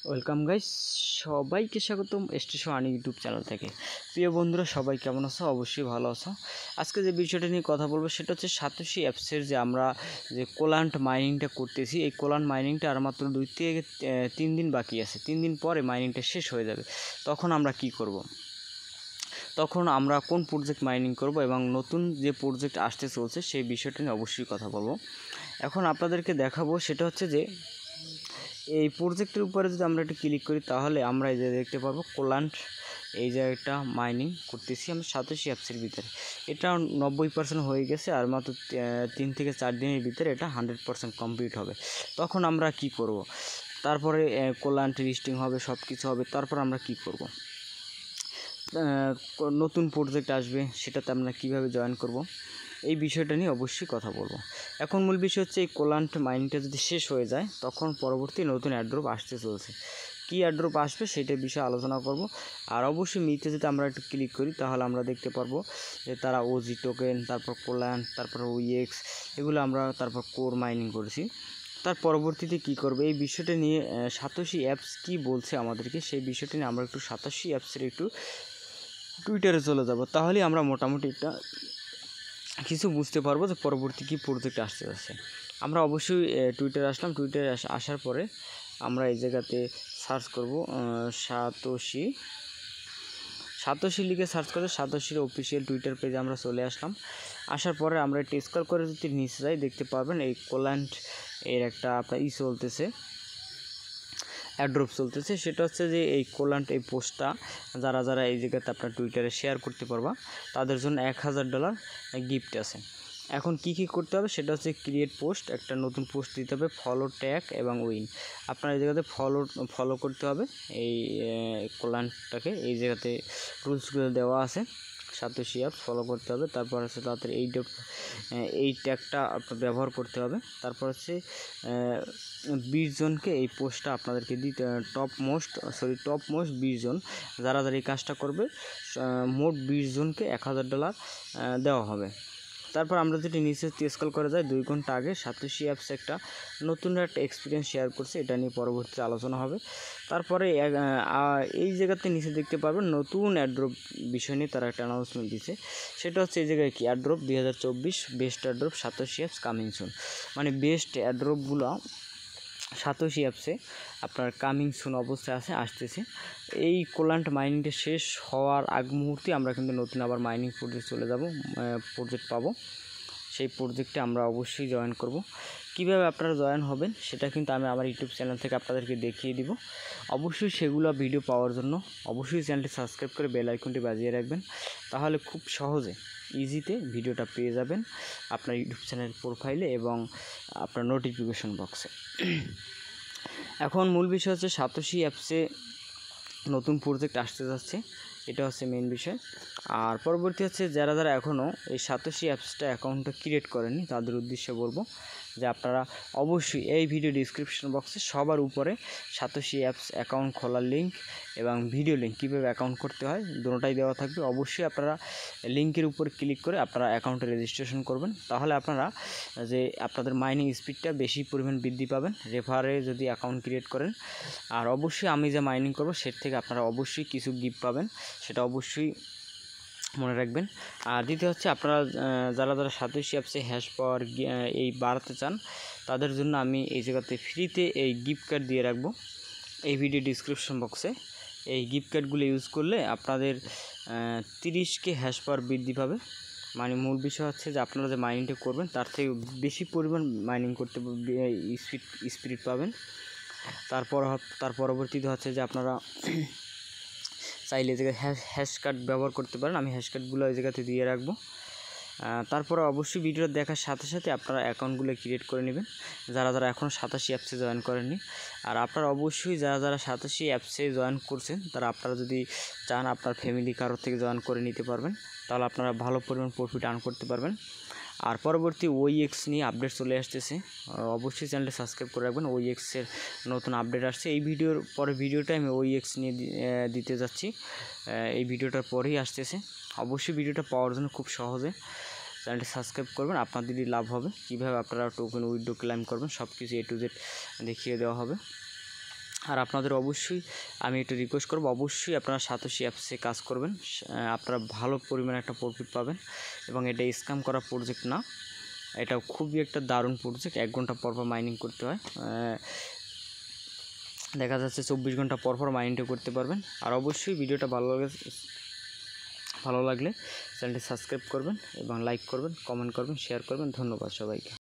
Welcome guys, সবাইকে স্বাগতম station earning YouTube channel থেকে। প্রিয় বন্ধুরা, সবাই কেমন আছো? অবশ্যই ভালো আছো। আজকে যে বিষয়টা নিয়ে কথা বলবো সেটা হচ্ছে সাতোশি অ্যাপসের যে আমরা যে কোলান্ট মাইনিংটা করতেছি, এই কোলান্ট মাইনিংটা আর মাত্র 2 থেকে 3 দিন বাকি আছে। 3 দিন পরে মাইনিংটা শেষ হয়ে যাবে। তখন আমরা কি করব? তখন আমরা কোন প্রজেক্ট মাইনিং করব এবং নতুন যে প্রজেক্ট আসতে চলছে সেই বিষয়টা নিয়ে অবশ্যই কথা বলবো। এখন আপনাদেরকে দেখাবো সেটা হচ্ছে যে এই প্রজেক্টের উপরে যদি আমরা একটু ক্লিক করি তাহলে আমরা এই যে দেখতে পারবো কোলান্ট, এই যে একটা মাইনিং করতেছি আমরা সাতোশি অ্যাপসের ভিতরে। এটা 90% হয়ে গেছে, আর মাত্র 3 থেকে 4 দিনের ভিতরে এটা 100% কমপ্লিট হবে। তখন আমরা কি করব? তারপরে কোলান্ট লিস্টিং হবে, সব কিছু হবে। তারপর আমরা কি করব? নতুন প্রজেক্ট আসবে, সেটাতে আমরা কিভাবে জয়েন করব, এই বিষয়টা নিয়ে অবশ্যই কথা বলবো। এখন মূল বিষয় হচ্ছে এই কোলান্ট মাইনিংটা যদি শেষ হয়ে যায় তখন পরবর্তী নতুন অ্যাড্রপ আসতে চলছে। কী অ্যাড্রপ আসবে সেটার বিষয়ে আলোচনা করব। আর অবশ্যই মিতে যদি আমরা একটু ক্লিক করি তাহলে আমরা দেখতে পারবো যে তারা ওজি টোকেন, তারপর কোলান্ট, তারপর ওইএক্স, এগুলো আমরা তারপর কোর মাইনিং করেছি। তার পরবর্তীতে কি করবে এই বিষয়টা নিয়ে সাতোশি অ্যাপস কি বলছে আমাদেরকে, সেই বিষয়টা নিয়ে আমরা একটু সাতোশি অ্যাপসের একটু টুইটারে চলে যাব। তাহলেই আমরা মোটামুটি একটা কিছু বুঝতে পারবো যে পরবর্তী কী প্রজেক্ট আসতে যাচ্ছে। আমরা অবশ্যই টুইটারে আসলাম। টুইটারে আসার পরে আমরা এই জায়গাতে সার্চ করব সাতোশি লিখে সার্চ করে সাতোশির অফিসিয়াল টুইটার পেজে আমরা চলে আসলাম। আসার পরে আমরা একটু স্ক্রল করে যদি নিচে যাই দেখতে পাবেন এই কোলান্ট এর একটা আপনার চলতেছে, অ্যাড্রপ চলতেছে। সেটা হচ্ছে যে এই কোলান্ট এই পোস্টটা যারা এই জায়গাতে আপনার টুইটারে শেয়ার করতে পারবা তাদের জন্য $1000 গিফট আছে। এখন কি করতে হবে সেটা হচ্ছে ক্রিয়েট পোস্ট, একটা নতুন পোস্ট দিতে হবে, ফলো, ট্যাগ এবং উইন। আপনার এই জায়গাতে ফলো করতে হবে এই কোলান্টটাকে। এই জায়গাতে রুলসগুলো দেওয়া আছে, সাতোশি অ্যাপ ফলো করতে হবে। তারপর হচ্ছে তাদের এই ট্যাগটা আপনার ব্যবহার করতে হবে। তারপর হচ্ছে 20 জনকে এই পোস্টটা আপনাদেরকে দিতে, টপ মোস্ট 20 জন যারা এই কাজটা করবে, মোট 20 জনকে $1000 দেওয়া হবে। তারপর আমরা যদি নিচে স্ক্রল করে যাই 2 ঘন্টা আগে সাতোশি অ্যাপস একটা নতুন একটা এক্সপিরিয়েন্স শেয়ার করছে, এটা নিয়ে পরবর্তীতে আলোচনা হবে। তারপরে এই জায়গাতে নিচে দেখতে পারবেন নতুন অ্যাড্রপ বিষয় নিয়ে তারা একটা অ্যানাউন্সমেন্ট দিচ্ছে। সেটা হচ্ছে এই জায়গায় কি airdrop 2024 best airdrop satoshi apps coming soon, মানে বেস্ট অ্যাড্রপগুলো সাতোশি অ্যাপসে আপনার কামিং সুন অবস্থায় আসতেছে। এই কোলান্ট মাইনিংটা শেষ হওয়ার আগ মুহূর্তে আমরা কিন্তু নতুন আবার মাইনিং প্রজেক্ট চলে যাব, প্রজেক্ট পাবো। সেই প্রজেক্টে আমরা অবশ্যই জয়েন করব। কিভাবে আপনারা জয়েন হবেন সেটা কিন্তু আমি আমার ইউটিউব চ্যানেল থেকে আপনাদেরকে দেখিয়ে দিব। অবশ্যই সেগুলো ভিডিও পাওয়ার জন্য অবশ্যই চ্যানেলটি সাবস্ক্রাইব করে বেল আইকনটি বাজিয়ে রাখবেন, তাহলে খুব সহজে ইজিতে ভিডিওটা পেয়ে যাবেন আপনার ইউটিউব চ্যানেলের প্রোফাইলে এবং আপনার নোটিফিকেশন বক্সে। এখন মূল বিষয় হচ্ছে সাতোশি অ্যাপসে নতুন প্রজেক্ট আসতে যাচ্ছে, এটা হচ্ছে মেন বিষয়। আর পরবর্তী হচ্ছে যারা এখনও এই সাতোশি অ্যাপসটা অ্যাকাউন্টটা ক্রিয়েট করেনি তাদের উদ্দেশ্যে বলবো যে আপনারা অবশ্যই এই ভিডিও ডিসক্রিপশন বক্সে সবার উপরে সাতোশি অ্যাপস অ্যাকাউন্ট খোলার লিঙ্ক এবং ভিডিও লিঙ্ক কীভাবে অ্যাকাউন্ট করতে হয় দুটোটাই দেওয়া থাকবে। অবশ্যই আপনারা লিঙ্কের উপর ক্লিক করে আপনারা অ্যাকাউন্টে রেজিস্ট্রেশন করবেন, তাহলে আপনারা যে আপনাদের মাইনিং স্পিডটা বেশি পরিমাণ বৃদ্ধি পাবেন রেফারে যদি অ্যাকাউন্ট ক্রিয়েট করেন। আর অবশ্যই আমি যে মাইনিং করব সেটা থেকে আপনারা অবশ্যই কিছু গিফট পাবেন, সেটা অবশ্যই মনে রাখবেন। আর দ্বিতীয় হচ্ছে আপনারা যারা সাতোশি অ্যাপসে হ্যাশ পাওয়ার এই বাড়াতে চান তাদের জন্য আমি এই জায়গাতে ফ্রিতে এই গিফট কার্ড দিয়ে রাখবো এই ভিডিও ডিসক্রিপশন বক্সে। এই গিফট কার্ডগুলো ইউজ করলে আপনাদের 30কে হ্যাশ পাওয়ার বৃদ্ধি পাবে। মানে মূল বিষয় হচ্ছে যে আপনারা যে মাইনিংটা করবেন তার থেকে বেশি পরিমাণ মাইনিং করতে স্পিড পাবেন। তার পরবর্তীতে হচ্ছে যে আপনারা চাইলে এই জায়গায় হ্যাশ কার্ড ব্যবহার করতে পারেন, আমি হ্যাশ কার্ডগুলো এই জায়গাতে দিয়ে রাখবো। তারপরে অবশ্যই ভিডিও দেখার সাথে সাথে আপনারা অ্যাকাউন্টগুলো ক্রিয়েট করে নেবেন যারা এখনও সাতোশি অ্যাপসে জয়েন করেননি। আর আপনারা অবশ্যই যারা সাতোশি অ্যাপসে জয়েন করছেন তারা আপনারা যদি চান আপনার ফ্যামিলি কারোর থেকে জয়েন করে নিতে পারবেন, তাহলে আপনারা ভালো পরিমাণ প্রফিট আর্ন করতে পারবেন। আর পরবর্তী ওইএক্স নিয়ে আপডেট চলে আসতেছে, অবশ্যই চ্যানেলটা সাবস্ক্রাইব করে রাখবেন। ওইএক্সের নতুন আপডেট আসছে, এই ভিডিওর পরে ভিডিওটা আমি ওইএক্স নিয়ে দিতে যাচ্ছি, এই ভিডিওটার পরেই আসতেছে। অবশ্যই ভিডিওটা পাওয়ার জন্য খুব সহজে চ্যানেলটি সাবস্ক্রাইব করবেন, আপনাদেরই লাভ হবে। কীভাবে আপনারা টোকেন উইথড্র ক্লেম করবেন সব কিছু A to Z দেখিয়ে দেওয়া হবে। আর আপনাদের অবশ্যই আমি একটু রিকোয়েস্ট করব, অবশ্যই আপনারা সাতোশি অ্যাপসে কাজ করবেন, আপনারা ভালো পরিমাণে একটা প্রফিট পাবেন। এবং এটা স্ক্যাম করা প্রজেক্ট না, এটা খুবই একটা দারুণ প্রজেক্ট। 1 ঘন্টা পর পর মাইনিং করতে হয়, দেখা যাচ্ছে 24 ঘন্টা পর পর মাইনিংটা করতে পারবেন। আর অবশ্যই ভিডিওটা ভালো লাগলে চ্যানেলটি সাবস্ক্রাইব করবেন এবং লাইক করবেন, কমেন্ট করবেন, শেয়ার করবেন। ধন্যবাদ সবাইকে।